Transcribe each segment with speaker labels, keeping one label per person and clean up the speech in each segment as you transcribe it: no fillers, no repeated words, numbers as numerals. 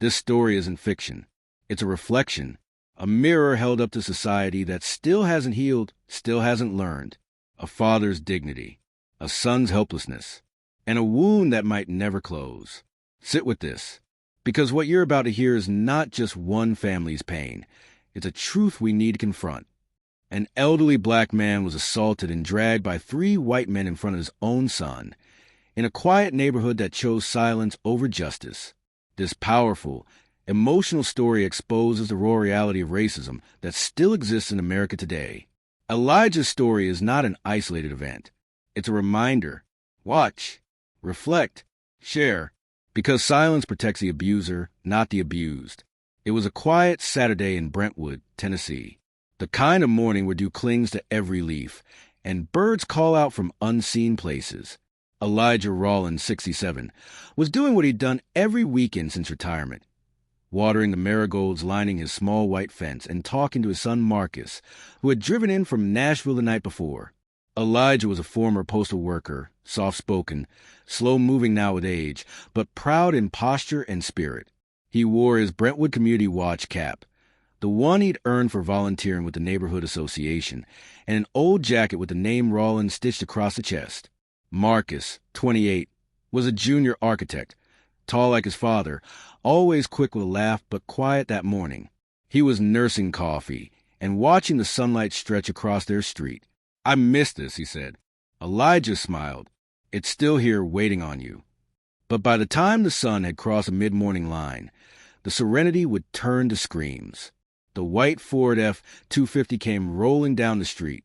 Speaker 1: This story isn't fiction. It's a reflection, a mirror held up to society that still hasn't healed, still hasn't learned. A father's dignity, a son's helplessness, and a wound that might never close. Sit with this, because what you're about to hear is not just one family's pain. It's a truth we need to confront. An elderly black man was assaulted and dragged by 3 white men in front of his own son, in a quiet neighborhood that chose silence over justice. This powerful, emotional story exposes the raw reality of racism that still exists in America today. Elijah's story is not an isolated event. It's a reminder. Watch, reflect, share, because silence protects the abuser, not the abused. It was a quiet Saturday in Brentwood, Tennessee. The kind of morning where dew clings to every leaf, and birds call out from unseen places. Elijah Rollins, 67, was doing what he'd done every weekend since retirement, watering the marigolds lining his small white fence and talking to his son Marcus, who had driven in from Nashville the night before. Elijah was a former postal worker, soft-spoken, slow-moving now with age, but proud in posture and spirit. He wore his Brentwood Community Watch cap, the one he'd earned for volunteering with the neighborhood association, and an old jacket with the name Rollins stitched across the chest. Marcus, 28, was a junior architect, tall like his father, always quick with a laugh but quiet that morning. He was nursing coffee and watching the sunlight stretch across their street. "I missed this," he said. Elijah smiled. "It's still here waiting on you." But by the time the sun had crossed a mid-morning line, the serenity would turn to screams. The white Ford F-250 came rolling down the street,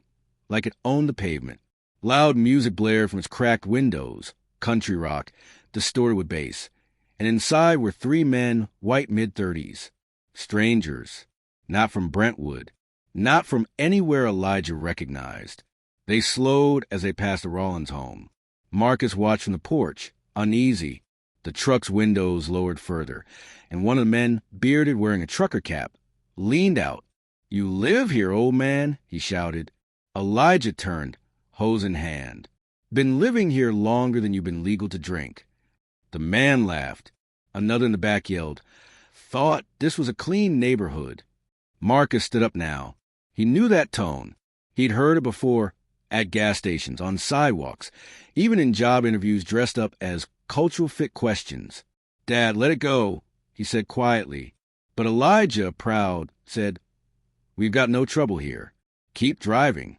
Speaker 1: like it owned the pavement. Loud music blared from its cracked windows, country rock, distorted with bass, and inside were 3 men, white mid-30s. Strangers, not from Brentwood, not from anywhere Elijah recognized. They slowed as they passed the Rollins home. Marcus watched from the porch, uneasy, the truck's windows lowered further, and one of the men, bearded, wearing a trucker cap, leaned out. "You live here, old man," he shouted. Elijah turned, hose in hand. "Been living here longer than you've been legal to drink." The man laughed. Another in the back yelled, "Thought this was a clean neighborhood." Marcus stood up now. He knew that tone. He'd heard it before, at gas stations, on sidewalks, even in job interviews dressed up as cultural fit questions. "Dad, let it go," he said quietly. But Elijah, proud, said, "We've got no trouble here. Keep driving."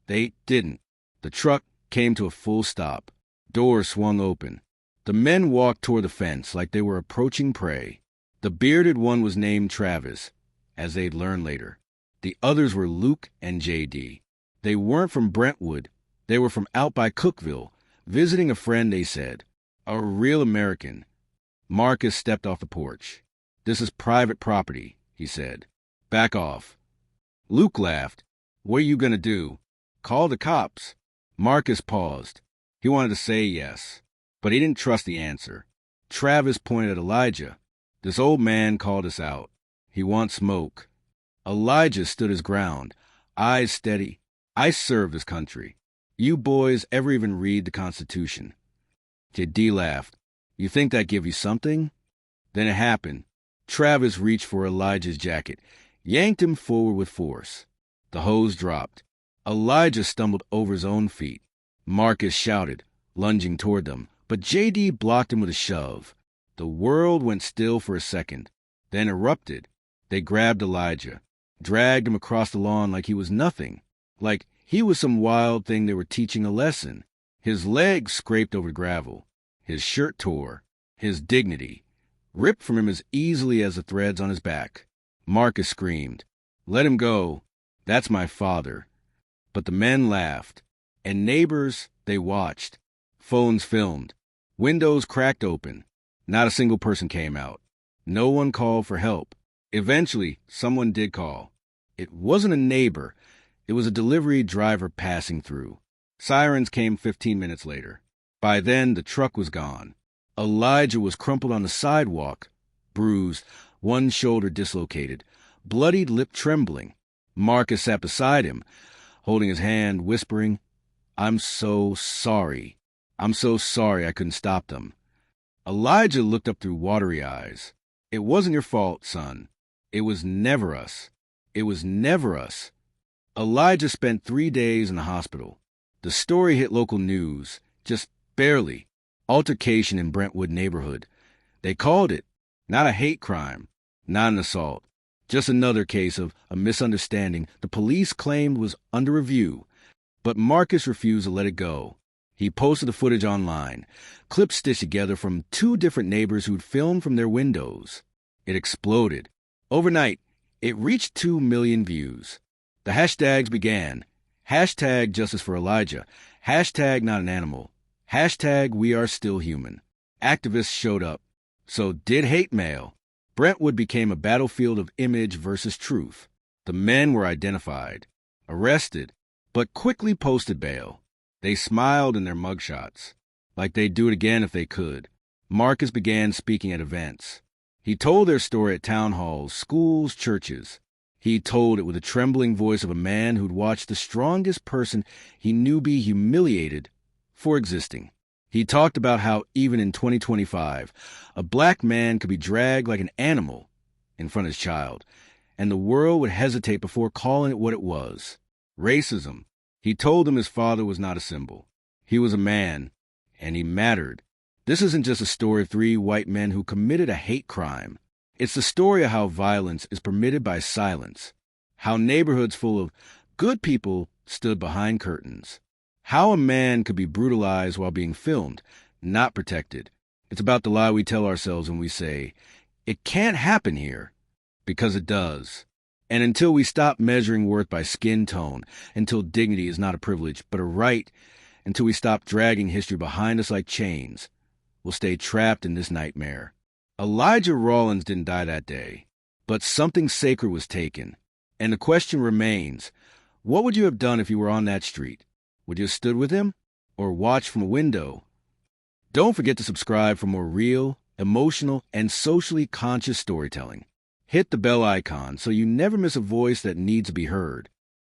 Speaker 1: They didn't. The truck came to a full stop. Doors swung open. The men walked toward the fence like they were approaching prey. The bearded one was named Travis, as they'd learn later. The others were Luke and J.D. They weren't from Brentwood. They were from out by Cookville, visiting a friend, they said. A real American. Marcus stepped off the porch. "This is private property," he said. "Back off." Luke laughed. "What are you going to do? Call the cops?" Marcus paused. He wanted to say yes, but he didn't trust the answer. Travis pointed at Elijah. "This old man called us out. He wants smoke." Elijah stood his ground, eyes steady. "I serve this country. You boys ever even read the Constitution?" J.D. laughed. "You think that give you something?" Then it happened. Travis reached for Elijah's jacket, yanked him forward with force. The hose dropped. Elijah stumbled over his own feet. Marcus shouted, lunging toward them, but J.D. blocked him with a shove. The world went still for a second, then erupted. They grabbed Elijah, dragged him across the lawn like he was nothing, like he was some wild thing they were teaching a lesson. His legs scraped over gravel. His shirt tore. His dignity ripped from him as easily as the threads on his back. Marcus screamed, "Let him go. That's my father." But the men laughed, and neighbors, they watched. Phones filmed. Windows cracked open. Not a single person came out. No one called for help. Eventually, someone did call. It wasn't a neighbor. It was a delivery driver passing through. Sirens came 15 minutes later. By then, the truck was gone. Elijah was crumpled on the sidewalk, bruised, one shoulder dislocated, bloodied lip trembling. Marcus sat beside him, holding his hand, whispering, "I'm so sorry. I'm so sorry I couldn't stop them." Elijah looked up through watery eyes. It wasn't your fault, son. It was never us. It was never us. Elijah spent 3 days in the hospital. The story hit local news, just barely. Altercation in Brentwood neighborhood. They called it not a hate crime, not an assault, just another case of a misunderstanding the police claimed was under review. But Marcus refused to let it go. He posted the footage online, clips stitched together from 2 different neighbors who'd filmed from their windows. It exploded. Overnight, it reached 2 million views. The hashtags began. Hashtag justice for Elijah. Hashtag not an animal. Hashtag we are still human. Activists showed up. So did hate mail. Brentwood became a battlefield of image versus truth. The men were identified, arrested, but quickly posted bail. They smiled in their mugshots, like they'd do it again if they could. Marcus began speaking at events. He told their story at town halls, schools, churches. He told it with the trembling voice of a man who'd watched the strongest person he knew be humiliated for existing. He talked about how even in 2025, a black man could be dragged like an animal in front of his child, and the world would hesitate before calling it what it was. Racism. He told them his father was not a symbol. He was a man, and he mattered. This isn't just a story of 3 white men who committed a hate crime. It's the story of how violence is permitted by silence, how neighborhoods full of good people stood behind curtains, how a man could be brutalized while being filmed, not protected. It's about the lie we tell ourselves when we say, it can't happen here, because it does. And until we stop measuring worth by skin tone, until dignity is not a privilege but a right, until we stop dragging history behind us like chains, we'll stay trapped in this nightmare. Elijah Rawlins didn't die that day, but something sacred was taken. And the question remains, what would you have done if you were on that street? Would you have stood with him or watched from a window? Don't forget to subscribe for more real, emotional, and socially conscious storytelling. Hit the bell icon so you never miss a voice that needs to be heard.